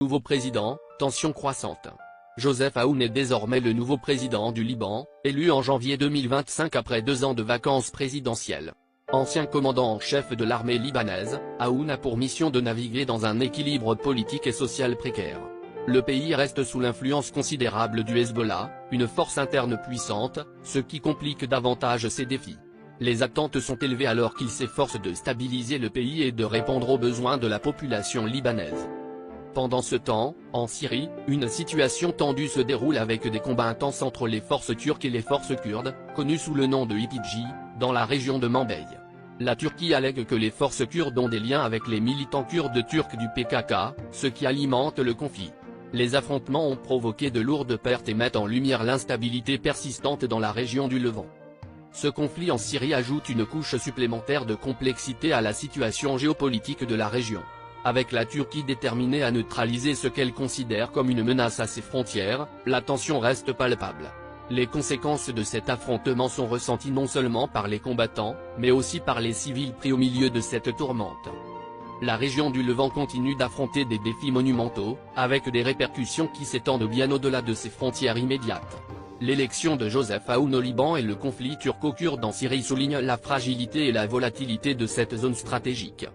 Nouveau président, tension croissante. Joseph Aoun est désormais le nouveau président du Liban, élu en janvier 2025 après 2 ans de vacances présidentielles. Ancien commandant en chef de l'armée libanaise, Aoun a pour mission de naviguer dans un équilibre politique et social précaire. Le pays reste sous l'influence considérable du Hezbollah, une force interne puissante, ce qui complique davantage ses défis. Les attentes sont élevées alors qu'il s'efforce de stabiliser le pays et de répondre aux besoins de la population libanaise. Pendant ce temps, en Syrie, une situation tendue se déroule avec des combats intenses entre les forces turques et les forces kurdes, connues sous le nom de YPG, dans la région de Manbij. La Turquie allègue que les forces kurdes ont des liens avec les militants kurdes turcs du PKK, ce qui alimente le conflit. Les affrontements ont provoqué de lourdes pertes et mettent en lumière l'instabilité persistante dans la région du Levant. Ce conflit en Syrie ajoute une couche supplémentaire de complexité à la situation géopolitique de la région. Avec la Turquie déterminée à neutraliser ce qu'elle considère comme une menace à ses frontières, la tension reste palpable. Les conséquences de cet affrontement sont ressenties non seulement par les combattants, mais aussi par les civils pris au milieu de cette tourmente. La région du Levant continue d'affronter des défis monumentaux, avec des répercussions qui s'étendent bien au-delà de ses frontières immédiates. L'élection de Joseph Aoun au Liban et le conflit turco-kurde en Syrie soulignent la fragilité et la volatilité de cette zone stratégique.